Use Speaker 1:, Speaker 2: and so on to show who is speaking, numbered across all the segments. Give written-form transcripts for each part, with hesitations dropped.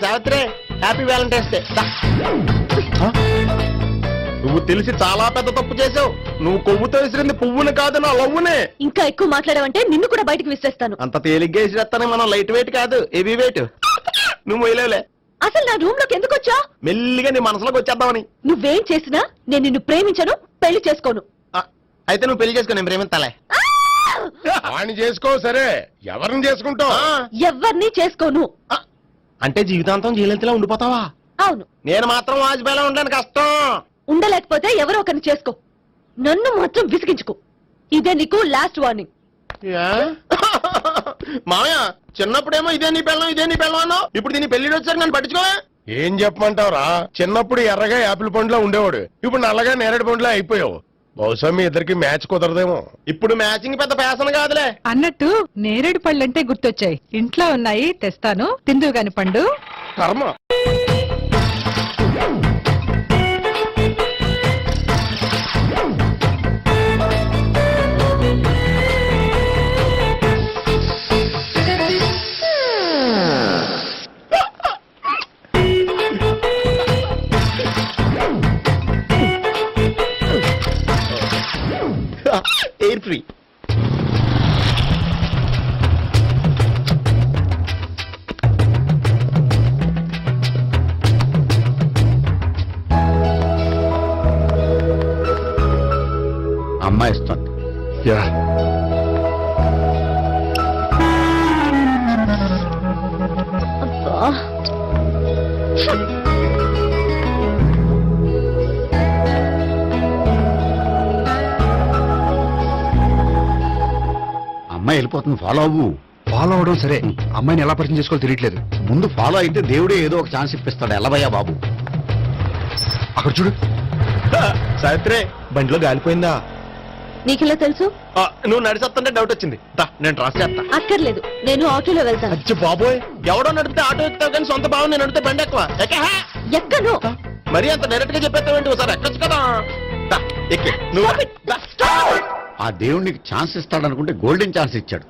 Speaker 1: Savitri happy Valentine's day. నువ్వు తెలిసి చాలా పెద్ద తప్పు చేసావు. నువ్వు కొవ్వుతో విసిరింది పువ్వుని కాదు, నా లవ్వునే.
Speaker 2: ఇంకా ఎక్కువ మాట్లాడావంటే నిన్ను కూడా బయటకు విసిరేస్తాను.
Speaker 1: అంత తేలిగ్గా విసిరేస్తానే, మనం లైట్ వెయిట్ కాదు, హెవీ వెయిట్. నువ్వు మొయ్యలేవులే.
Speaker 2: అసలు నా రూమ్ లోకి ఎందుకు వచ్చా?
Speaker 1: మెల్లిగా నీ మనసులోకి వచ్చేద్దామని.
Speaker 2: నువ్వేం చేసినా నేను నిన్ను ప్రేమించను, పెళ్లి చేసుకోను.
Speaker 1: అయితే నువ్వు పెళ్లి చేసుకో, నేను ప్రేమిస్తాలే.
Speaker 3: వాణ్ణి చేసుకో. సరే, ఎవరిని చేసుకుంటావు?
Speaker 2: ఎవరిని చేసుకోను.
Speaker 1: అంటే జీవితాంతం జయలలితలా ఉండిపోతావా?
Speaker 2: అవును.
Speaker 1: నేను మాత్రం వాజ్పేయిలా ఉండడానికి కష్టం.
Speaker 2: ఉండలేకపోతే ఎవరో ఒకరిని చేసుకో, నన్ను మాత్రం విసిగించుకో. ఇదే నీకు లాస్ట్ వార్నింగ్.
Speaker 1: మామయ్య, చిన్నప్పుడేమో ఇదే నీ పెళ్ళం అన్నావు. ఇప్పుడు దీని పెళ్లి వచ్చారు, నన్ను పట్టించుకోవా?
Speaker 3: ఏం చెప్పమంటావురా? చిన్నప్పుడు ఎర్రగా యాపిల్ పండులో ఉండేవాడు, ఇప్పుడు నల్లగా నేరేడు పండులో అయిపోయావు. బహుశా మీ ఇద్దరికి మ్యాచ్ కుదరదేమో.
Speaker 1: ఇప్పుడు మ్యాచింగ్ పెద్ద ఫ్యాషన్ కాదులే.
Speaker 4: అన్నట్టు నేరేడు పళ్ళంటే గుర్తొచ్చాయి. ఇంట్లో ఉన్నాయి, తెస్తాను, తిందువు గాని పండు.
Speaker 3: కర్మ.
Speaker 1: Air free.
Speaker 5: అమ్మాయి ఇస్తుంది. అమ్మాయి వెళ్ళిపోతుంది, ఫాలో అవ్వు.
Speaker 6: ఫాలో అవడం సరే, అమ్మాయిని ఎలా పరిచయం చేసుకోవాలో తెలియట్లేదు.
Speaker 5: ముందు ఫాలో అయితే దేవుడే ఏదో ఒక ఛాన్స్ ఇప్పిస్తాడు. ఎల్లబయ్యా బాబు.
Speaker 6: అక్కడ చూడు.
Speaker 1: సావిత్రి, బండిలో గాలిపోయిందా?
Speaker 2: నీకెలా తెలుసు?
Speaker 1: నువ్వు నడిచేస్తుంటే డౌట్ వచ్చింది. నేను డ్రాస్ చేస్తా.
Speaker 2: అక్కర్లేదు, నేను ఆటోలో వెళ్తాను.
Speaker 1: అచ్చి బాబోయ్, ఎవడో నడిపితే ఆటో ఎక్కుతావు కానీ సొంత భావం నేను నడిపితే బండి ఎక్కువ.
Speaker 2: ఎక్కను.
Speaker 1: మరి అంత డైరెక్ట్ గా చెప్పేస్తావేంటి? ఒకసారి ఎక్కొచ్చు కదా. ఎక్కే నువ్వు.
Speaker 5: ఆ దేవుడికి ఛాన్స్ ఇస్తాడనుకుంటే గోల్డెన్ ఛాన్స్ ఇచ్చాడు.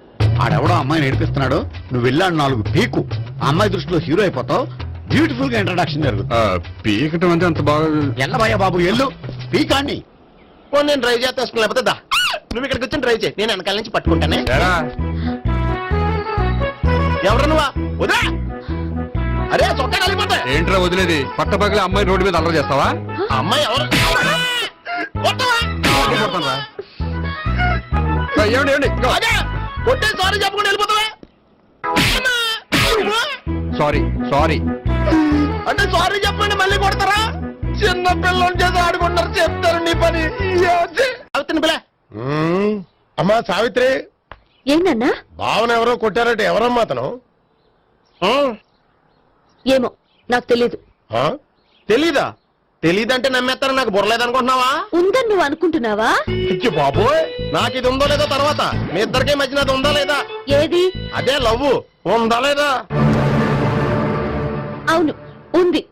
Speaker 5: ఆడెవడో అమ్మాయిని ఏడిపిస్తున్నాడు, నువ్వు వెళ్ళాడు 4 పీకు. ఆ అమ్మాయి దృష్టిలో హీరో అయిపోతావు. బ్యూటిఫుల్ గా ఇంట్రడక్షన్ జరుగుతుంది.
Speaker 6: పీకటం అంటే అంత బాగా.
Speaker 5: ఎల్లబయ్యా బాబు, ఎల్లు పీకాన్ని.
Speaker 1: నేను డ్రైవ్ చేస్తాను, లేకపోతే దా నువ్వు ఇక్కడికి వచ్చి డ్రైవ్ చేయి, నేను వెనకాల నుంచి పట్టుకుంటానే. ఎవరు నువ్వా? వదిలే. అరే చొక్కా కలిపోతా.
Speaker 6: ఏంట్రా వదిలేది? పట్టపగలే అమ్మాయి రోడ్డు మీద అల్లరి చేస్తావా?
Speaker 1: అమ్మాయి ఎవరు? కొట్టే సారీ చెప్పకుండా వెళ్ళిపోతావా?
Speaker 6: సారీ సారీ
Speaker 1: అంటే సారీ చెప్పండి మళ్ళీ కొడతారా? చిన్న పిల్లలు చేసి ఆడుకుంటారు, చెప్తారు నీ పని. అవుతుంది పిల్ల.
Speaker 3: అమ్మా సావిత్రి,
Speaker 2: ఏంటన్నా?
Speaker 3: భావన ఎవరో కొట్టారట. ఎవరమ్మా అతను?
Speaker 2: ఏమో నాకు తెలీదు.
Speaker 1: తెలీదా? తెలీదంటే నమ్మేస్తారో నాకు బుర్రలేదనుకుంటున్నావా?
Speaker 2: ఉందని నువ్వు అనుకుంటున్నావా?
Speaker 1: ఇచ్చి బాబోయ్, నాకు ఇది ఉందో లేదో తర్వాత. మీ ఇద్దరికే మధ్యన అది ఉందా లేదా?
Speaker 2: ఏది?
Speaker 1: అదే లవ్ ఉందా లేదా?
Speaker 2: అవును, ఉంది.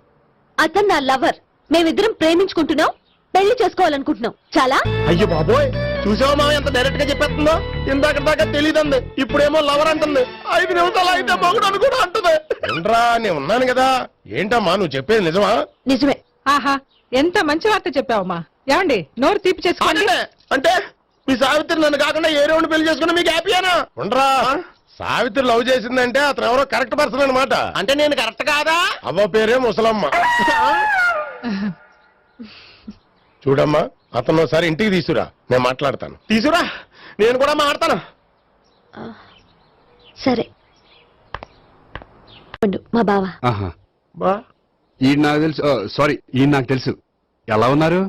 Speaker 2: అతను నా లవర్. మేమిద్దరం ప్రేమించుకుంటున్నాం, పెళ్లి చేసుకోవాలనుకుంటున్నాం. చాలా.
Speaker 1: అయ్యో బాబోయ్, చూసావా మామ ఎంత డైరెక్ట్ గా చెప్పేస్తుందో? ఇందాక దాకా తెలియదండి, ఇప్పుడేమో లవర్ అంటుంది. 5 నిమిషాలు అయితే మగుడు అని కూడా అంటుంది.
Speaker 3: ఏంట్రా, నేను ఉన్నాను కదా. ఏంటమ్మా నువ్వు చెప్పేది నిజమా?
Speaker 2: నిజమే.
Speaker 4: ఆహా, ఎంత మంచి వార్త చెప్పావమ్మా. ఏమండి, నోరు తీపి చేసుకోండి.
Speaker 1: అంటే మీ సావిత్రి నన్ను కాకుండా ఏ రౌండ్ పెళ్లి చేసుకున్నా మీకు హ్యాపీయేనా?
Speaker 3: ఉండరా, సావిత్రి లవ్ చేసిందంటే అతను ఎవరో కరెక్ట్ పర్సన్ అనమాట.
Speaker 1: అంటే నేను కరెక్ట్ కాదా?
Speaker 3: అవ్వ పేరే ముసలమ్మ. చూడమ్మా, అతను ఒకసారి ఇంటికి తీసుకురా, నేను మాట్లాడతాను.
Speaker 1: తీసురా, నేను కూడా మాట్లాడతాను.
Speaker 2: సరే. మా బావ.
Speaker 6: ఈయన నాకు తెలుసు. సారీ, ఈయన నాకు తెలుసు. ఎలా ఉన్నారు?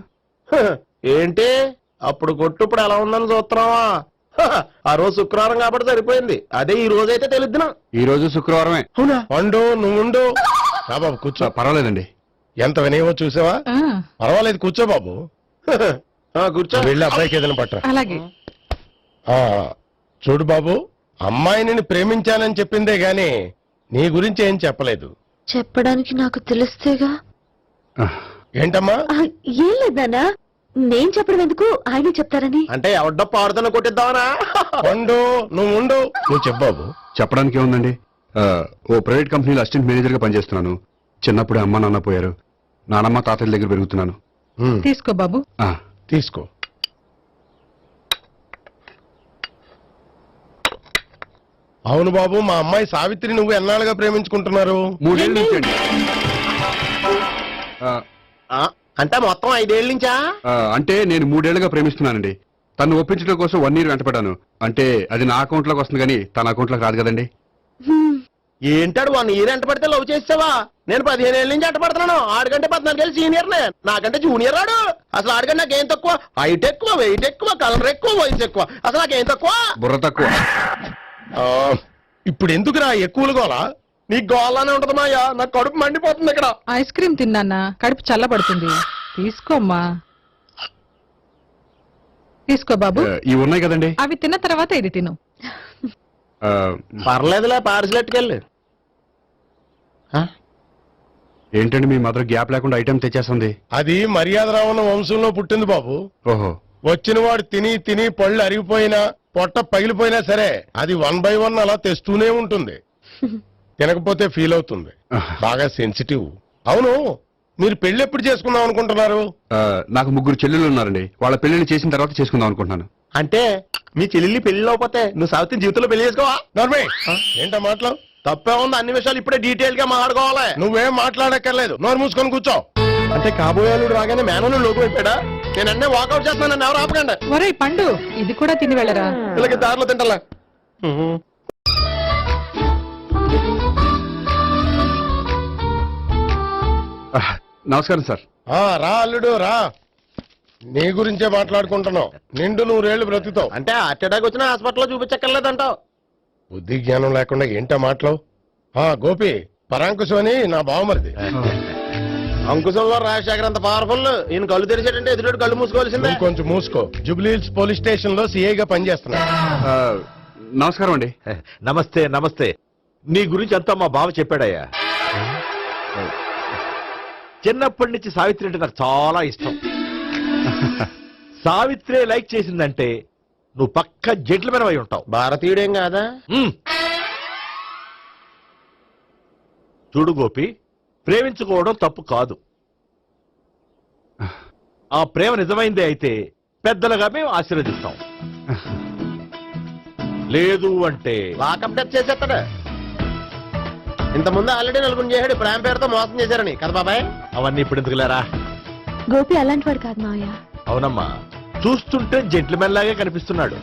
Speaker 1: ఏంటి అప్పుడు కొట్టు ఇప్పుడు ఎలా ఉందని చూస్తున్నావా? ఆ రోజు శుక్రవారం కాబట్టి సరిపోయింది. అదే ఈ రోజు అయితే తెలుద్దునా?
Speaker 6: ఈ రోజు శుక్రవారమే.
Speaker 1: అవునా?
Speaker 3: వండు, నువ్వు ఉండు. బాబు కూర్చో.
Speaker 6: పర్వాలేదండి.
Speaker 3: ఎంత వినయమో చూసావా? పర్వాలేదు, కూర్చో బాబు.
Speaker 1: కూర్చో.
Speaker 3: వెళ్ళి అబ్బాయికి ఏదైనా పట్టరా.
Speaker 4: అలాగే.
Speaker 3: చూడు బాబు, అమ్మాయిని ప్రేమించానని చెప్పిందే గాని నీ గురించి ఏం చెప్పలేదు.
Speaker 2: చెప్పడానికి నాకు తెలిస్తేగా.
Speaker 3: ఏంటమ్మా?
Speaker 2: ఏం లేదన్నా, నేను చెప్పడం ఎందుకు, ఆయన చెప్తారని.
Speaker 1: అంటే ఎవడ్డో పాడుతున్న కొట్టిద్దామనా?
Speaker 3: వండు, నువ్వు ఉండు. నువ్వు చెప్పు బాబు.
Speaker 6: చెప్పడానికి ఏముందండి, ఓ ప్రైవేట్ కంపెనీలో అసిస్టెంట్ మేనేజర్ గా పనిచేస్తున్నాను. చిన్నప్పుడే అమ్మ నాన్న పోయారు. నానమ్మ తాతయ్య దగ్గర పెరుగుతున్నాను.
Speaker 4: తీసుకో బాబు.
Speaker 6: ఆ,
Speaker 3: తీసుకో. అవును బాబు, మా అమ్మాయి సావిత్రి నువ్వు ఎన్నాళ్ళుగా ప్రేమించుకుంటున్నారు?
Speaker 6: 3 ఏళ్ళ నుంచి అండి. ఆ,
Speaker 1: అంటే మొత్తం 5 ఏళ్ళ నుంచా?
Speaker 6: అంటే నేను 3 ఏళ్లుగా ప్రేమిస్తున్నానండి. తను ఒప్పించడం కోసం 1 year వెంటపడ్డాను. అంటే అది నా అకౌంట్ లోకి వస్తుంది కానీ తన అకౌంట్ లోకి రాదు కదండి.
Speaker 1: ఏంటాడు 1 year ఎంట పడితే లవ్ చేసావా? నేను 15 ఏళ్ళ నుంచి ఎంట పడుతున్నాను. ఆడికంటే 14 ఏళ్ళు సీనియర్ నే, నాకంటే జూనియర్ రాడు. అసలు ఆడికంటే నాకేం తక్కువ? హైట్ ఎక్కువ, వెయిట్ ఎక్కువ, కలర్ ఎక్కువ, వయసు ఎక్కువ. అసలు నాకేం తక్కువ?
Speaker 6: బుర్ర తక్కువ.
Speaker 3: ఇప్పుడు ఎందుకురా ఎక్కువలు గోలా?
Speaker 1: నీకు గోళ్ళనే ఉంటది మాయా, నాకు కడుపు మండిపోతుంది ఇక్కడ.
Speaker 4: ఐస్ క్రీమ్ తిన్నానా, కడుపు చల్లబడుతుంది. తీసుకోమ్మా. తీసుకో బాబు.
Speaker 6: ఇవి ఉన్నాయి కదండి.
Speaker 4: అవి తిన్న తర్వాత ఇది తిను.
Speaker 6: ఆ,
Speaker 1: పర్లేదులే, పార్సిల్ ఎట్టుకెళ్ళి.
Speaker 6: ఏంటండి మీ మదర్ గ్యాప్ లేకుండా ఐటెం తెచ్చేస్తుంది?
Speaker 3: అది మర్యాద రావణ వంశంలో పుట్టింది బాబు.
Speaker 6: ఓహో.
Speaker 3: వచ్చిన వాడు తిని తిని పళ్ళు అరిగిపోయినా పొట్ట పగిలిపోయినా సరే అది 1 by 1 అలా తెస్తూనే ఉంటుంది. తినకపోతే ఫీల్ అవుతుంది. బాగా సెన్సిటివ్. అవును, మీరు పెళ్లి ఎప్పుడు చేసుకుందాం అనుకుంటున్నారు?
Speaker 6: నాకు 3 చెల్లెలు ఉన్నారండి. వాళ్ళ పెళ్లిని చేసిన తర్వాత చేసుకుందాం అనుకుంటున్నాను.
Speaker 1: అంటే మీ చెల్లెల్ని పెళ్లి లేకపోతే నువ్వు సావిత్రి జీవితంలో పెళ్లి చేసుకోవా?
Speaker 3: నర్మే, ఏంటా మాటలు?
Speaker 1: తప్పే ఉంది, అన్ని విషయాలు ఇప్పుడే డీటెయిల్ గా మాట్లాడుకోవాలి.
Speaker 3: నువ్వేం మాట్లాడక్కర్లేదు, నోరు మూసుకొని కూర్చో.
Speaker 1: అంటే కాబోయేలుడు రాగానే మేనలు లోకి అయిపోయాడా? నేను అన్నీ వాకౌట్ చేస్తున్నాను, నన్ను ఎవరు ఆపకండి.
Speaker 4: ఒరే పండు, ఇది కూడా తిని వెళ్ళరా.
Speaker 1: వీళ్ళకి దారిలో తింటలే.
Speaker 6: నమస్కారం సార్.
Speaker 3: రా అల్లుడు రా. నీ గురించే మాట్లాడుకుంటున్నావు. నిండు 100 ఏళ్ళు బ్రతుకుతావు.
Speaker 1: అంటే హార్ట్ అటాక్ వచ్చినా హాస్పిటల్లో చూపించక్కర్లేదంటావు.
Speaker 3: బుద్ధి జ్ఞానం లేకుండా ఏంటో మాటలు? గోపి, పరాంకుశం అని నా బావమరిది.
Speaker 1: అంకుశంలో రాజశేఖర్ అంత పవర్ఫుల్. ఈయన కళ్ళు తెరిచాడంటే ఎదురు కళ్ళు మూసుకోవాల్సిందే.
Speaker 3: నువ్వు కొంచెం మూసుకో. జూబ్లీహిల్స్ పోలీస్ స్టేషన్ లో సిఐగా పనిచేస్తున్నా.
Speaker 6: నమస్కారం అండి.
Speaker 7: నమస్తే నమస్తే. నీ గురించి అంతా మా బావ చెప్పాడయ్యా. చిన్నప్పటి నుంచి సావిత్రి అంటే నాకు చాలా ఇష్టం. సావిత్రి లైక్ చేసిందంటే నువ్వు పక్క జెంట్లమెన్ అయి ఉంటావు.
Speaker 1: భారతీయుడేం కాదా?
Speaker 7: చూడు గోపి, ప్రేమించుకోవడం తప్పు కాదు. ఆ ప్రేమ నిజమైందే అయితే పెద్దలుగా మేము ఆశీర్వదిస్తాం. లేదు అంటే
Speaker 1: లాకప్ డెత్ చేసేస్తాడు. ఇంతకుముందు ఆల్రెడీ 4 చేశాడు, ప్రేమ పేరుతో మోసం చేశారని కదా బాబాయ్.
Speaker 7: అవన్నీ ఇప్పుడు ఎందుకులేరా.
Speaker 2: గోపి అలాంటి వాడు కాదు మావయ్య.
Speaker 7: అవునమ్మా, చూస్తుంటే జెంట్లమెన్ లాగే కనిపిస్తున్నాడు.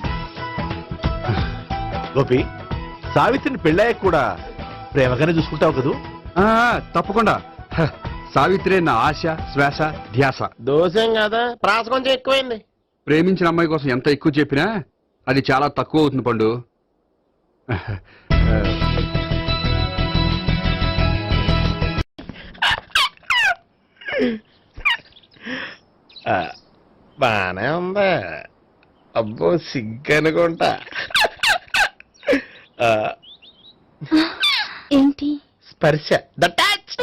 Speaker 7: గోపి, సావిత్రిని పెళ్ళాక కూడా ప్రేమగానే చూసుకుంటావు కదూ?
Speaker 6: తప్పకుండా. సావిత్రే నా ఆశ, శ్వాస, ధ్యాస.
Speaker 1: దోషం కదా, ప్రాస కొంచెం ఎక్కువైంది.
Speaker 6: ప్రేమించిన అమ్మాయి కోసం ఎంత ఎక్కువ చెప్పినా అది చాలా తక్కువ అవుతుంది పండు.
Speaker 1: బానే ఉందా? అబ్బో సిగ్గనుకుంటా.
Speaker 2: ఏంటి?
Speaker 1: స్పర్శ, ద టచ్.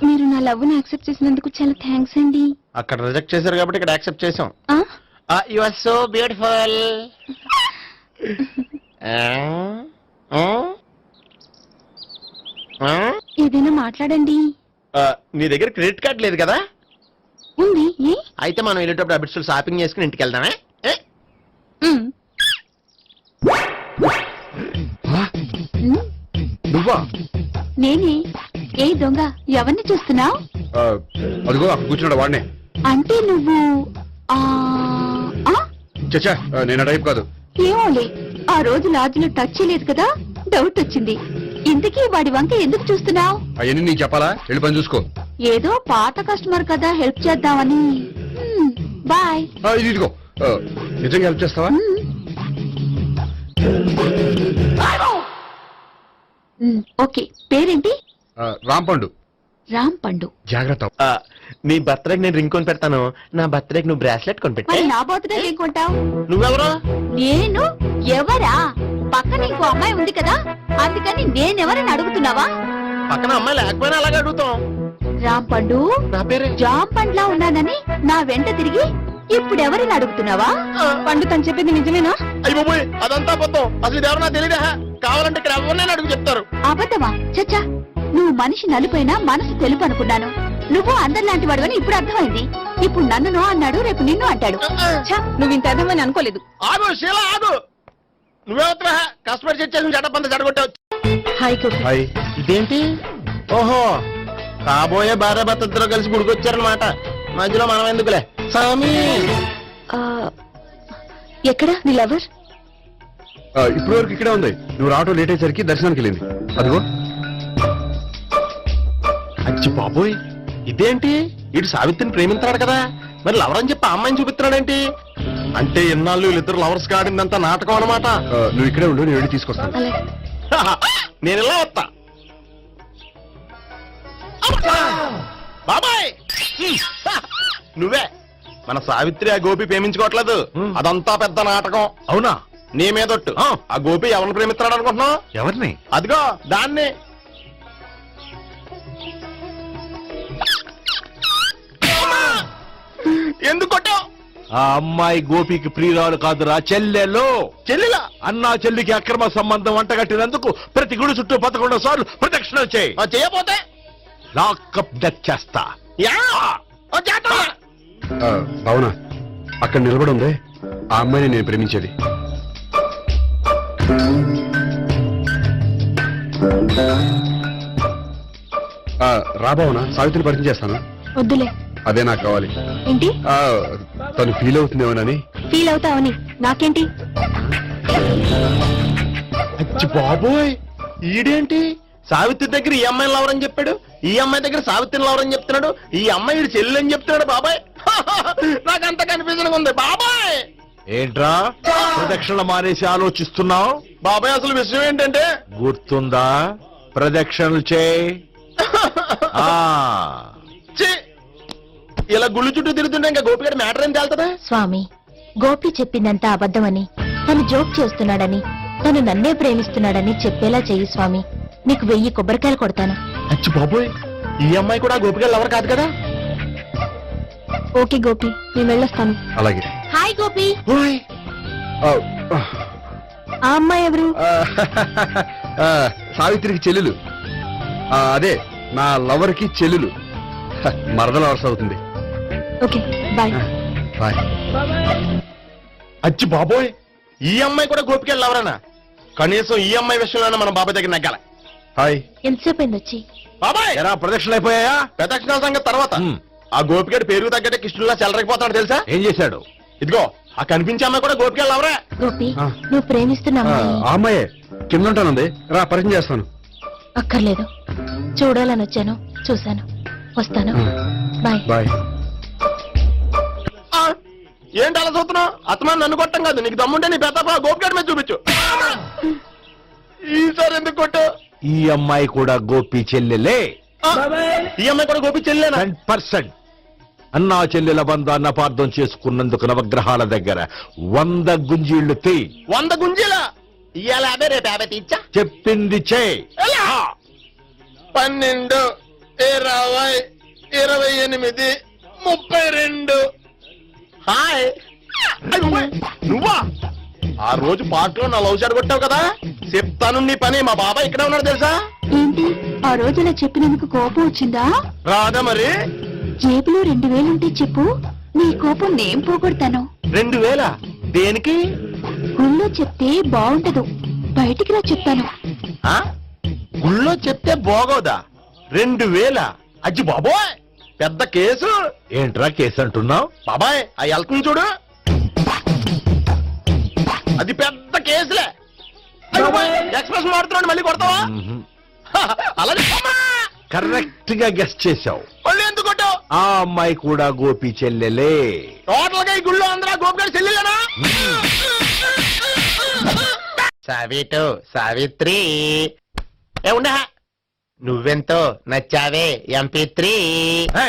Speaker 2: మీరు నా లవ్ ని యాక్సెప్ట్ చేసినందుకు చాలా థ్యాంక్స్ అండి.
Speaker 1: అక్కడ రిజెక్ట్ చేశారు కాబట్టి ఇక్కడ యాక్సెప్ట్ చేసాం.
Speaker 2: ఆ?
Speaker 1: You are so beautiful.
Speaker 2: ఏదైనా మాట్లాడండి.
Speaker 1: నీ దగ్గర క్రెడిట్ కార్డ్ లేదు కదా?
Speaker 2: ఉంది. ఏ?
Speaker 1: అయితే మనం వెళ్ళేటప్పుడు అబిట్స్ షాపింగ్ చేసుకుని ఇంటికి వెళ్దామే.
Speaker 2: ఉమ్.
Speaker 6: నువ్వా?
Speaker 2: నేనే. ఏ దొంగ, ఎవరిని చూస్తున్నావు?
Speaker 6: అదిగో అక్కడ కూర్చున్నాడు వాడినే.
Speaker 2: అంటే నువ్వు ఆ ఆ?
Speaker 6: చచ్చా, నేను టైప్ కాదు.
Speaker 2: ఏమోలే, ఆ రోజు లాడ్జిలో టచ్ చేయలేదు కదా, డౌట్ వచ్చింది. ఇంతకీ వాడి వంక ఎందుకు చూస్తున్నావు?
Speaker 6: అవన్నీ నీకు చెప్పాలా? వెళ్ళి పని చూసుకో.
Speaker 2: ఏదో పాత కస్టమర్ కదా, హెల్ప్ చేద్దామని. బాయ్.
Speaker 6: ఇదిగో, నిజంగా హెల్ప్ చేస్తావా?
Speaker 2: ఓకే. పేరేంటి?
Speaker 6: రాంపండు.
Speaker 2: రామ్ పండు.
Speaker 6: జాగ్రత్త.
Speaker 1: నీ బర్త్డేకి నేను రింగ్ కొని పెడతాను, నా బర్త్డేకి నువ్వు బ్రాస్లెట్ కొని పెట్టా.
Speaker 2: మరి నా బర్త్డే ఏం కొంటావు?
Speaker 1: నువ్వెవరు?
Speaker 2: నేను ఎవరా? పక్కన ఇంకో అమ్మాయి ఉంది కదా, అందుకని నేనెవరని అడుగుతున్నావా?
Speaker 1: పక్కన అమ్మాయి లేకపోయినా అలాగే అడుగుతాం.
Speaker 2: రామ్ పండు,
Speaker 1: నా పేరే
Speaker 2: జామ్ పండ్లా ఉన్నానని నా వెంట తిరిగి ఇప్పుడెవరని అడుగుతున్నావా? పండు తను చెప్పింది నిజమేనా?
Speaker 1: అయ్యి బాబోయ్ అదంతా అబద్ధం. అసలు ఇది ఎవరన్నా తెలియదా? కావాలంటే ఇక్కడ ఎవరినైనా అడుగు చెప్తారు.
Speaker 2: అబద్ధమా? చచ్చా, నువ్వు మనిషి నలుపైనా మనసు తెలుపు అనుకున్నాను. నువ్వు అందరిలాంటి వాడు అని ఇప్పుడు అర్థమైంది. ఇప్పుడు నన్ను నో అన్నాడు, రేపు నిన్ను అంటాడు. నువ్వు ఇంత అర్థమని అనుకోలేదు.
Speaker 1: ఆగు శీల ఆగు. నువ్వేవత్రా కస్టమర్ చెక్ చేసి చెడ్డ జడగొట్టావు.
Speaker 2: హాయ్ గోపి.
Speaker 6: హాయ్.
Speaker 1: ఇదేంటి? ఓహో కాబోయే భార్య భర్త ఇద్దరు కలిసి గుడికొచ్చారనమాట. మధ్యలో మనం ఎందుకులే స్వామి.
Speaker 2: ఎక్కడ నీ లవర్?
Speaker 6: ఇప్పటి వరకు ఇక్కడే ఉంది. నువ్వు రావటం లేట్ అయ్యేసరికి దర్శనానికి వెళ్ళింది. అదిగో.
Speaker 1: అచ్చి బాబోయ్ ఇదేంటి? ఇటు సావిత్రిని ప్రేమిస్తున్నాడు కదా, మరి లవర్ అని చెప్పి ఆ అమ్మాయిని చూపిస్తున్నాడేంటి? అంటే ఇన్నాళ్ళు వీళ్ళిద్దరు లవర్స్ కాడిందంతా నాటకం అనమాట.
Speaker 6: నువ్వు ఇక్కడే ఉండు, నేను వెళ్ళి తీసుకొస్తాను.
Speaker 2: అలాగే.
Speaker 1: నేను ఇలా వస్తా. బాబాయ్ నువ్వే మన సావిత్రి ఆ గోపి ప్రేమించుకోవట్లేదు. అదంతా పెద్ద నాటకం.
Speaker 7: అవునా?
Speaker 1: నీ మీదొట్టు. ఆ గోపి ఎవరిని ప్రేమిస్తున్నాడు అనుకుంటున్నావు?
Speaker 7: ఎవరిని?
Speaker 1: అదిగో దాన్ని. ఎందుకు కొట్టావు?
Speaker 7: ఆ అమ్మాయి గోపికి ప్రియురాలు కాదురా, చెల్లెలు.
Speaker 1: చెల్లిలా?
Speaker 7: అన్నా చెల్లికి అక్రమ సంబంధం వంటగట్టినందుకు ప్రతి గుడి చుట్టూ 11 సార్లు ప్రదక్షిణలు చేయి.
Speaker 1: చేయపోతే
Speaker 7: లాకప్ డెత్ చేస్తా.
Speaker 1: యా చేస్తా.
Speaker 6: అవునా? అక్కడ నిలబడి ఉంది ఆ అమ్మాయిని నేను ప్రేమించేది. రాబావునా? సావిత్రిని పరిచయం చేస్తాను.
Speaker 2: వద్దులే.
Speaker 6: అదే నాకు కావాలి.
Speaker 2: ఏంటి?
Speaker 6: తను ఫీల్ అవుతుందేమోనని.
Speaker 2: ఫీల్ అవుతావని నాకేంటి?
Speaker 1: అచ్చి బాబోయ్ ఈడేంటి సావిత్రి దగ్గర ఈ అమ్మాయిని లవర్ అని చెప్పాడు, ఈ అమ్మాయి దగ్గర సావిత్రిని లవర్ అని చెప్తున్నాడు, ఈ అమ్మాయి ఈడు చెల్లి అని చెప్తున్నాడు. బాబాయ్ నాకంత కన్ఫ్యూజన్ ఉంది బాబాయ్.
Speaker 7: ఏంట్రా ప్రదక్షిణ మానేసి ఆలోచిస్తున్నావు?
Speaker 1: బాబాయ్ అసలు విషయం ఏంటంటే
Speaker 7: గుర్తుందా? ప్రదక్షిణలు చేయి.
Speaker 1: ఛీ, ఇలా గుళ్ళు చుట్టూ తిరుగుతుంటే ఇంకా గోపిగడ మ్యాటర్ ఏం తేలుతుందా?
Speaker 2: స్వామి, గోపి చెప్పిందంతా అబద్ధమని, తను జోక్ చేస్తున్నాడని, తను నన్నే ప్రేమిస్తున్నాడని చెప్పేలా చెయ్యి స్వామి. నీకు 1000 కొబ్బరికాయలు కొడతాను.
Speaker 1: అచ్చి బాబోయ్ ఈ అమ్మాయి కూడా గోపిగడ లవర్ కాదు కదా?
Speaker 2: ఓకే గోపి, నేను వెళ్ళొస్తాను.
Speaker 6: అలాగే.
Speaker 2: హాయ్ గోపి.
Speaker 1: ఓయ్
Speaker 2: ఆ అమ్మాయి ఎవరు?
Speaker 6: సావిత్రికి చెల్లెలు. అదే నా లవర్ కి చెల్లెలు. మరద లవర్స్ అవుతుంది.
Speaker 2: Okay bye.
Speaker 6: బాయ్.
Speaker 1: అచ్చి బాబోయ్ ఈ అమ్మాయి కూడా గోపిగడ లవరేనా? కనీసం ఈ అమ్మాయి విషయంలోనే మన బాబాయ్ దగ్గర నగ్గాల.
Speaker 6: హాయ్.
Speaker 2: ఎంతసేపు అయింది వచ్చి?
Speaker 1: బాబాయ్
Speaker 7: ఎరా ప్రదక్షిణలు అయిపోయాయా?
Speaker 1: ప్రదక్షిణాల సంగతి తర్వాత. ఆ గోపిగడ పేరు తగ్గట్టే కృష్ణుల్లా చెలరైపోతాడు తెలుసా?
Speaker 7: ఏం చేశాడు?
Speaker 1: ఇదిగో ఆ కనిపించే అమ్మాయి కూడా గోపిగడ లవరే.
Speaker 2: గోపి, నువ్వు ప్రేమిస్తున్న అమ్మాయి
Speaker 6: ఆ అమ్మాయే కింద ఉంటానుంది. రా పరిచయం చేస్తాను.
Speaker 2: అక్కర్లేదు. చూడాలని వచ్చాను, చూశాను. వస్తాను. బాయ్.
Speaker 6: బాయ్.
Speaker 1: ఏంటి అలా చూస్తున్నావు? అత్తమాని నన్ను కొట్టం కాదు, నీకు దమ్ముంటే నీ పెద్ద గోపిగడ మీద చూపించు. ఈసారి ఎందుకు కొట్టు?
Speaker 7: ఈ అమ్మాయి కూడా గోపి చెల్లెలే.
Speaker 1: ఈ అమ్మాయి కూడా గోపి చెల్లేనా?
Speaker 7: 100%. అన్నా చెల్లెల బంధాన్ని అపార్థం చేసుకున్నందుకు నవగ్రహాల దగ్గర 100 గుంజీళ్లు తీ.
Speaker 1: 100 గుంజీలా? ఇవాళ 50 రేపు 50 తీచ్చా.
Speaker 7: చెప్పింది చే.
Speaker 1: 12, 20, 28, 32. హాయ్. నువ్వా? ఆ రోజు పార్క్లో నా లవ్ షాట్ కొట్టావు కదా, చెప్తాను నీ పని. మా బాబాయ్ ఇక్కడే ఉన్నాడు తెలుసా?
Speaker 2: ఏంటి ఆ రోజు ఇలా చెప్పినందుకు కోపం వచ్చిందా?
Speaker 1: రాదా మరి?
Speaker 2: జేబులో 2000 ఉంటే చెప్పు, నీ కోపం నేను పోగొడతాను.
Speaker 1: 2000 దేనికి?
Speaker 2: గుళ్ళో చెప్తే బాగుంటదు, బయటికి రా చెప్తాను.
Speaker 1: ఆ? గుళ్ళో చెప్తే బాగోదా? 2000? అజ్జి బాబోయ్ పెద్ద కేసు.
Speaker 7: ఏంట్రా కేసు అంటున్నావు?
Speaker 1: బాబాయ్ ఆ వెళ్తుంది చూడు, అది పెద్ద కేసులే. ఎక్స్ప్రెస్ మాడుతున్నాడు, మళ్ళీ కొడతావా? అలా
Speaker 7: కరెక్ట్ గా గెస్ట్ చేశావు.
Speaker 1: మళ్ళీ ఎందుకు కొట్టావు?
Speaker 7: ఆ అమ్మాయి కూడా గోపి చెల్లెలే.
Speaker 1: టోటల్ గా ఈ గుళ్ళో అందరూ గోపిగారు చెల్లిలేనా? సావిటు సావిత్రి ఏ ఉండే నువ్వెంతో నచ్చావే MP3.
Speaker 7: హే!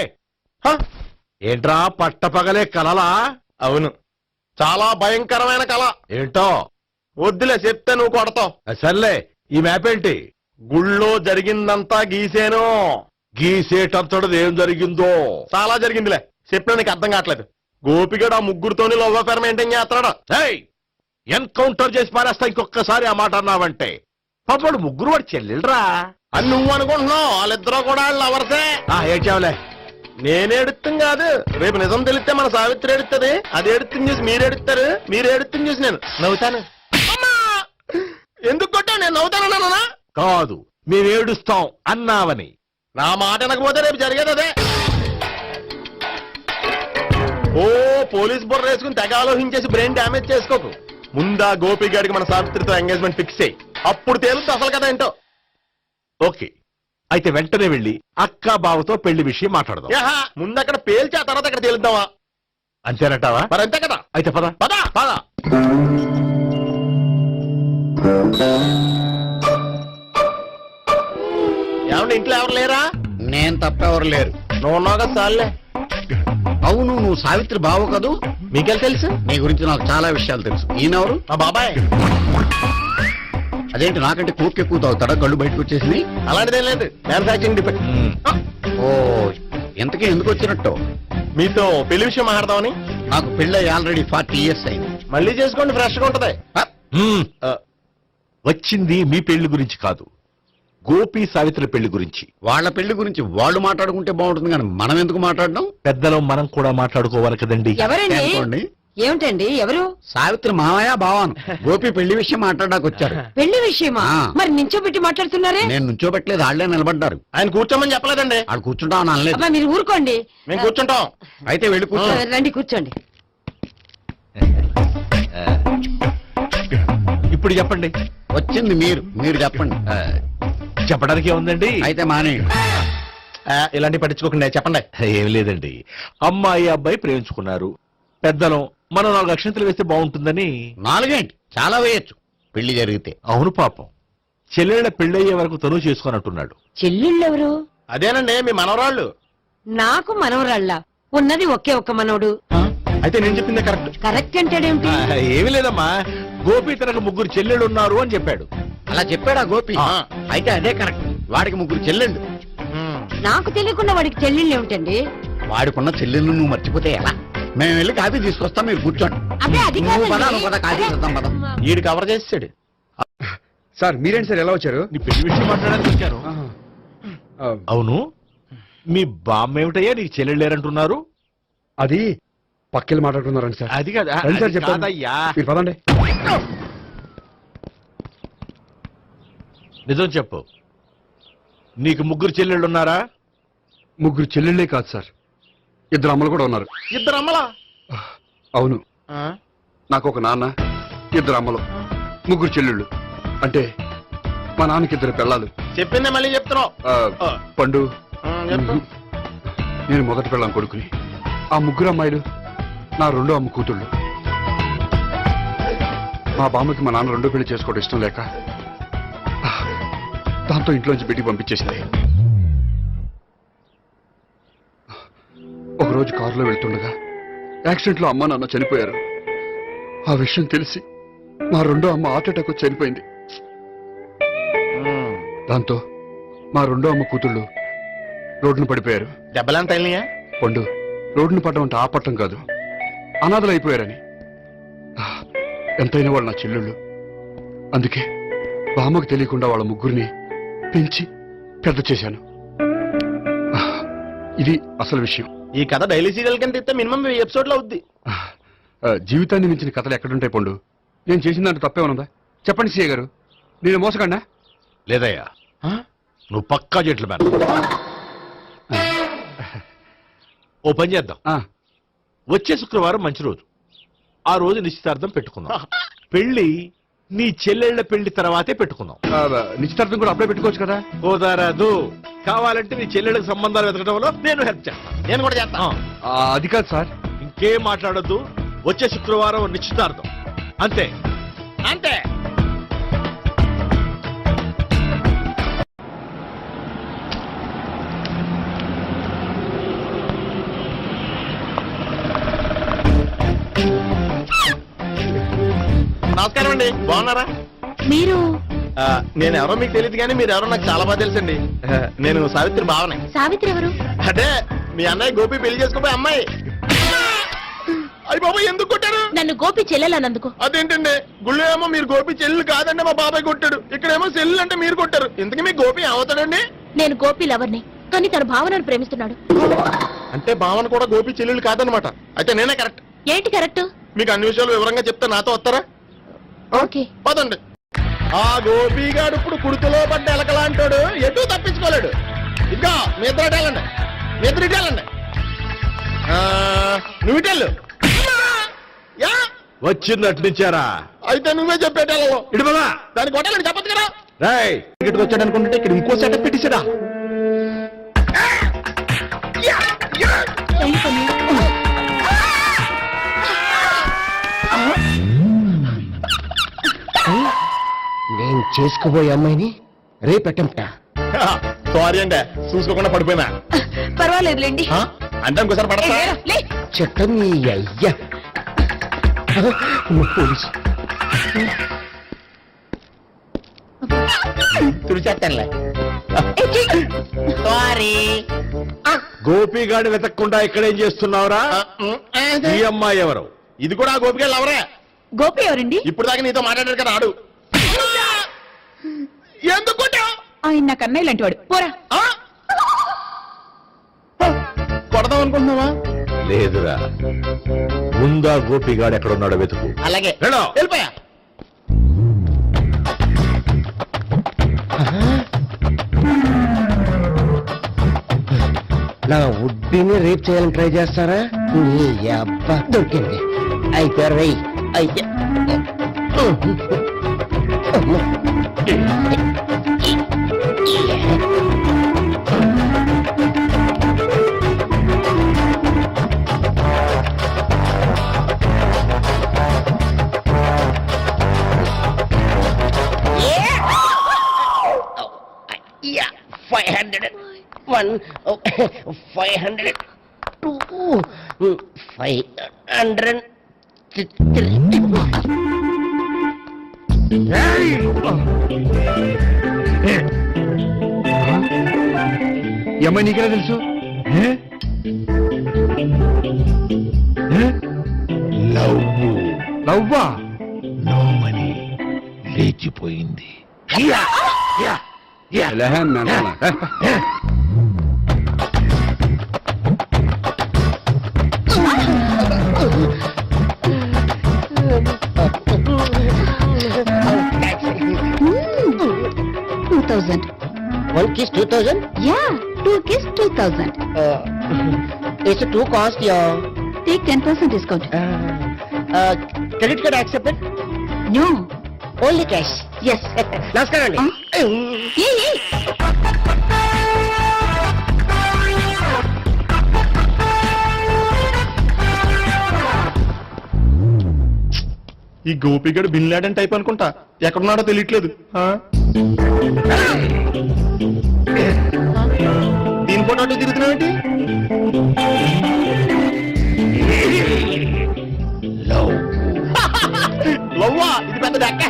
Speaker 7: ఏంట్రా పట్టపగలే కలలా?
Speaker 1: అవును, చాలా భయంకరమైన కళ.
Speaker 7: ఏంటో
Speaker 1: వద్దులే చెప్తే నువ్వు కొడతావు.
Speaker 7: సర్లే, ఈ మ్యాప్ ఏంటి?
Speaker 1: గుళ్ళో జరిగిందంతా గీసేను.
Speaker 7: గీసేటంతటది ఏం జరిగిందో?
Speaker 1: చాలా జరిగిందిలే, చెప్పినా నీకు అర్థం కావట్లేదు. గోపిగడు ఆ ముగ్గురుతోని లవ్ అఫేర్ మెయింటైన్ చేస్తున్నాడు.
Speaker 7: ఏయ్! ఎన్కౌంటర్ చేసి పారేస్తా ఇంకొకసారి ఆ మాట అన్నావంటే. పాపడు ముగ్గురు వాడు చెల్లెలరా.
Speaker 1: అని నువ్వు అనుకుంటున్నావు, వాళ్ళిద్దరూ కూడా లవర్సే.
Speaker 7: ఏడ్చావులే.
Speaker 1: నేనేడుతుంది కాదు, రేపు నిజం తెలిస్తే మన సావిత్రి ఎడుతుంది. అది ఎడుతుంది చూసి మీరు ఎడుతారు, మీరు ఎడుతుంది చూసి నేను నవ్వుతాను. అమ్మా! ఎందుకు కొట్టా? నేను నవ్వుతానన్నా?
Speaker 7: కాదు, మేము ఏడుస్తాం అన్నావని.
Speaker 1: నా మాట అనకపోతే రేపు జరిగేది అదే. ఓ పోలీస్ బుర్ర వేసుకుని తెగ ఆలోచించేసి బ్రెయిన్ డ్యామేజ్ చేసుకోకు. ముందా గోపి గారికి మన సావిత్రితో ఎంగేజ్మెంట్ ఫిక్స్ అయ్యి అప్పుడు తేలుతుంది అసలు కదా ఏంటో.
Speaker 7: ఓకే, అయితే వెంటనే వెళ్ళి అక్క బావతో పెళ్లి విషయం మాట్లాడదాం.
Speaker 1: యహా, ముందు అక్కడ పేల్చి ఆ తర్వాత అక్కడ తేలుద్దామా?
Speaker 7: అంతేనటావా?
Speaker 1: మరి అంతే కదా.
Speaker 7: అయితే పద
Speaker 1: పద
Speaker 7: పద.
Speaker 1: ఏమంటే ఇంట్లో ఎవరు లేరా?
Speaker 5: నేను తప్పెవరు లేరు.
Speaker 1: నువ్వు ఉన్నావు కదా సార్లే.
Speaker 5: అవును, నువ్వు సావిత్రి బావు కదూ?
Speaker 1: మీకెళ్ళి తెలుసు?
Speaker 5: నీ గురించి నాకు చాలా విషయాలు తెలుసు. ఈయనెవరు?
Speaker 1: మా బాబాయ్.
Speaker 5: అదేంటి నాకంటే కూక్ ఎక్కువ తాగుతాడా? కళ్ళు బయటకు వచ్చేసి.
Speaker 1: అలాంటిదేం లేదు, మ్యానుఫాక్చరింగ్ డిఫెక్ట్.
Speaker 5: ఓ, ఇంతకీ ఎందుకు వచ్చినట్టు?
Speaker 1: మీతో పెళ్లి విషయం మాట్లాడదామని.
Speaker 5: నాకు పెళ్ళి ఆల్రెడీ 40 years అయింది.
Speaker 1: మళ్ళీ చేసుకోండి, ఫ్రెష్ గా ఉంటది.
Speaker 7: మ్మ్. వచ్చింది మీ పెళ్లి గురించి కాదు, గోపి సావిత్రి పెళ్లి గురించి.
Speaker 5: వాళ్ళ పెళ్లి గురించి వాళ్ళు మాట్లాడుకుంటే బాగుంటుంది, కానీ మనం ఎందుకు మాట్లాడడం?
Speaker 7: పెద్దలో మనం కూడా మాట్లాడుకోవాలి కదండి.
Speaker 2: ఎవరండి?
Speaker 5: అనుకోండి.
Speaker 2: ఏమిటండి? ఎవరు?
Speaker 5: సావిత్రి మామయ్య బావాను గోపి పెళ్లి విషయం మాట్లాడడానికి వచ్చారు.
Speaker 2: పెళ్లి విషయమా?
Speaker 5: ఆ.
Speaker 2: మరి నించోబెట్టి మాట్లాడుతున్నారే?
Speaker 5: నేను నుంచోబెట్టలేదు, వాళ్ళే నిలబడ్డారు.
Speaker 1: ఆయన కూర్చోమని చెప్పలేదండి.
Speaker 5: వాళ్ళు కూర్చుంటామని అనలేదు.
Speaker 2: అబ్బా, మీరు ఊరుకోండి.
Speaker 1: మేము కూర్చుంటాం.
Speaker 5: అయితే వెళ్ళి కూర్చో.
Speaker 2: రండి కూర్చోండి.
Speaker 7: ఇప్పుడు చెప్పండి.
Speaker 5: వచ్చింది మీరు చెప్పండి.
Speaker 7: చెప్పడానికి ఏముందండి?
Speaker 5: అయితే మానేయండి.
Speaker 1: ఇలాంటి పట్టించుకోకుండా చెప్పండి.
Speaker 7: ఏం లేదండి, అమ్మాయి అబ్బాయి ప్రేమించుకున్నారు. పెద్దలం మనం 4 అక్షంతలు వేస్తే బాగుంటుందని.
Speaker 5: 4 ఏంటి, చాలా వేయచ్చు పెళ్లి జరిగితే.
Speaker 7: అవును పాపం, చెల్లెళ్ళ పెళ్ళయ్యే వరకు తను చేసుకున్నట్టున్నాడు.
Speaker 2: చెల్లెళ్ళెవరు?
Speaker 1: అదేనండి మీ మనవరాళ్ళు.
Speaker 2: నాకు మనవరాళ్ళ ఉన్నది ఒకే ఒక్క మనవడు.
Speaker 1: అయితే నేను చెప్పిందే కరెక్ట్.
Speaker 2: కరెక్ట్ అంటాడేమిటి?
Speaker 7: ఏమి లేదమ్మా, గోపి తనకు 3 చెల్లెళ్ళు ఉన్నారు అని చెప్పాడు.
Speaker 5: అలా చెప్పాడా గోపి?
Speaker 1: ఆ.
Speaker 5: అయితే అదే కరెక్ట్. వాడికి 3 చెల్లెళ్ళు.
Speaker 2: నాకు తెలియకుండా వాడికి చెల్లెళ్ళు ఏమిటండి?
Speaker 5: వాడికున్న చెల్లెళ్ళు నువ్వు మర్చిపోతే ఎలా? మేము వెళ్ళి కాఫీ తీసుకొస్తాం, మీరు కూర్చోండి.
Speaker 2: అబ్బే, అది
Speaker 5: నువ్వు పద,
Speaker 2: కాదండి.
Speaker 5: నువ్వు పద, కాఫీ చేద్దాం పద.
Speaker 1: ఈడు కవర్ చేసాడు.
Speaker 6: సార్ మీరేంటి సార్ ఎలా వచ్చారు?
Speaker 7: నీ పెళ్లి విషయం మాట్లాడడానికి వచ్చాను. అవును, మీ బామ్మ ఏమిటయ్యా నీకు చెల్లెళ్ళు లేరంటున్నారు?
Speaker 6: అది పక్కెళ్ళి మాట్లాడుకున్నారండి సార్.
Speaker 7: అది కాదా?
Speaker 6: రండి సార్
Speaker 7: అది
Speaker 6: చెప్తాను.
Speaker 7: కాదయ్యా.
Speaker 6: మీరు పదండి.
Speaker 7: నిజం చెప్పు, నీకు 3 చెల్లెళ్ళు ఉన్నారా?
Speaker 6: 3 చెల్లెళ్ళే కాదు సార్, 2 అమ్మలు కూడా ఉన్నారు.
Speaker 1: ఇద్దరు అమ్మలా?
Speaker 6: అవును, నాకు ఒక నాన్న, 2 అమ్మలు, 3 చెల్లెళ్ళు. అంటే మా నాన్నకి 2 పిల్లలు.
Speaker 1: చెప్పిందే మళ్ళీ చెప్తున్నావు.
Speaker 6: పండు,
Speaker 1: చెప్పు.
Speaker 6: నేను మొదటి పెళ్ళాం కొడుకుని. ఆ 3 అమ్మాయిలు నా 2వ అమ్మ కూతుళ్ళు. మా బామ్మకి మా నాన్న 2వ పెళ్లి చేసుకోవడం ఇష్టం లేక దాంతో ఇంట్లోంచి బయటికి పంపించేసింది. ఒకరోజు కారులో వెళ్తుండగా యాక్సిడెంట్లో అమ్మ నాన్న చనిపోయారు. ఆ విషయం తెలిసి మా 2వ అమ్మ హార్ట్ అటాక్ వచ్చి చనిపోయింది. దాంతో మా 2వ అమ్మ కూతుళ్ళు రోడ్డును పడిపోయారు.
Speaker 1: దెబ్బలంత తగిలినాయా?
Speaker 6: పండు, రోడ్డును పడ్డం అంటే ఆపట్టం కాదు, అనాథలు అయిపోయారని. ఎంతైనా వాళ్ళు నా చెల్లెళ్ళు. అందుకే బామ్మకు తెలియకుండా వాళ్ళ 3 పెంచి పెద్ద చేశాను. ఇది అసలు విషయం.
Speaker 1: ఈ కథ డైలీ సీరియల్ కింద ఇస్తే మినిమం 1000 ఎపిసోడ్లు అవుద్ది.
Speaker 6: జీవితాన్ని మించిన కథలు ఎక్కడుంటాయి పండు? నేను చేసిన దాంట్లో తప్పే ఉన్నదా? చెప్పండి సీఏ గారు, నేను మోసకండా?
Speaker 7: లేదయ్యా, నువ్వు పక్కా జెట్లు మ్యాన్. ఓ పని చేద్దాం, వచ్చే శుక్రవారం మంచి రోజు. ఆ రోజు నిశ్చితార్థం పెట్టుకుందాం. పెళ్లి నీ చెల్లెళ్ల పెళ్లి తర్వాతే పెట్టుకుందాం.
Speaker 6: నిశ్చితార్థం కూడా అప్పుడే పెట్టుకోవచ్చు కదా?
Speaker 7: కుదరదు, కావాలంటే నీ చెల్లెళ్ళకి సంబంధాలు వెతకడంలో నేను హెల్ప్ చేస్తాను.
Speaker 1: నేను కూడా చేస్తా.
Speaker 6: అది కాదు సార్.
Speaker 7: ఇంకేం మాట్లాడొద్దు, వచ్చే శుక్రవారం నిశ్చితార్థం, అంతే
Speaker 1: అంతే. నమస్కారం అండి, బాగున్నారా?
Speaker 2: మీరు
Speaker 1: నేను ఎవరో మీకు తెలియదు కానీ మీరు ఎవరో నాకు చాలా బాగా తెలుసండి. నేను సావిత్రి బావనే.
Speaker 2: సావిత్రి ఎవరు?
Speaker 1: అంటే మీ అన్నయ్య గోపి పెళ్లి చేసుకోపోయి అమ్మాయి. అయ్యి బాబా ఎందుకు కొట్టారు?
Speaker 2: నన్ను గోపి చెల్లెలన్నందుకు.
Speaker 1: అదేంటండి గుళ్ళు ఏమో మీరు గోపి చెల్లి కాదండి మా బాబాయ్ కొట్టాడు, ఇక్కడేమో చెల్లి అంటే మీరు కొట్టారు. ఇంతకీ మీ గోపి ఏమవుతాడండి?
Speaker 2: నేను గోపి లవర్ని, కానీ తన భావనను ప్రేమిస్తున్నాడు.
Speaker 1: అంటే భావన కూడా గోపి చెల్లెలు కాదనమాట. అయితే నేనే కరెక్ట్.
Speaker 2: ఏంటి కరెక్ట్?
Speaker 1: మీకు అన్ని విషయాలు వివరంగా చెప్తే నాతో వస్తారా?
Speaker 2: ఓకే.
Speaker 1: పదండి. ఆ గోపిగాడు ఇప్పుడు కుడుతులో పడ్డ ఎలకలాంటాడు, ఎటు తప్పించుకోలేడు. ఇంకా మీ ఇద్దరు ఇటాలండి, మీ ఇద్దరు ఇటాలండి. నువ్వు ఇటెళ్ళు. యా
Speaker 7: వచ్చిందటు నుంచారా?
Speaker 1: అయితే నువ్వే చెప్పేటాలో
Speaker 7: ఇటు బాబా
Speaker 1: దానికి కొట్టాలని చెప్పదు కదా.
Speaker 7: రాయ్
Speaker 1: ఇక్కడికి వచ్చాడు అనుకుంటే ఇక్కడ ఇంకో సెటప్ పెట్టించడా.
Speaker 5: నేను చేసుకుపోయే అమ్మాయిని రేపెట్టంట.
Speaker 1: సారీ అండి, చూసుకోకుండా పడిపోయినా.
Speaker 2: పర్వాలేదులేండి.
Speaker 1: అంటే ఇంకోసారి పడతా.
Speaker 5: చెట్ట నీ అయ్యా పోలీసు
Speaker 1: తుడిచేస్తానులే.
Speaker 7: గోపిగాడు వెతకకుండా ఇక్కడేం చేస్తున్నావురా? ఈ అమ్మాయి ఎవరు?
Speaker 1: ఇది కూడా ఆ గోపికలు ఎవరే?
Speaker 2: గోపి ఎవరండి?
Speaker 1: ఇప్పుడు దాకా నీతో మాట్లాడారు కదా ఆడు. ఎందుకు కొట్టావ్?
Speaker 4: ఆయన నాకు అన్నయ్య లాంటి వాడు. పోరా.
Speaker 1: కొడదాం అనుకుంటున్నావా?
Speaker 7: లేదురా, ముందా గోపిగాడు ఎక్కడున్నాడో వెతుకు.
Speaker 1: అలాగే
Speaker 7: వెళ్ళు.
Speaker 1: వెళ్ళిపోయా.
Speaker 5: నా ఉడ్డిని రేప్ చేయాలని ట్రై చేస్తారా? నీ అబ్బా దొరికింది. అయితే రై అయితే
Speaker 8: Yeah, 500. 1, 500. 2, 500. 3.
Speaker 5: ఈ అమ్మాయి నీకెలా తెలుసు? లవ్వా?
Speaker 7: నోమని లేచిపోయింది.
Speaker 8: One kiss 2000.
Speaker 2: Yeah, 2 kiss 2000.
Speaker 8: It's too cost, yeah.
Speaker 2: Take 10% discount.
Speaker 8: Credit card accepted.
Speaker 2: No.
Speaker 8: Only cash.
Speaker 2: Yes.
Speaker 8: నమస్కారం అండి.
Speaker 2: ఏ
Speaker 1: ఈ గోపిగడు బిన్ లాడెన్ టైప్ అనుకుంటా, ఎక్కడున్నాడో తెలియట్లేదు. దీని ఫోటో అటు తిరుగుతున్నావేంటి? లవ్వా? ఇది పెద్ద దక్క.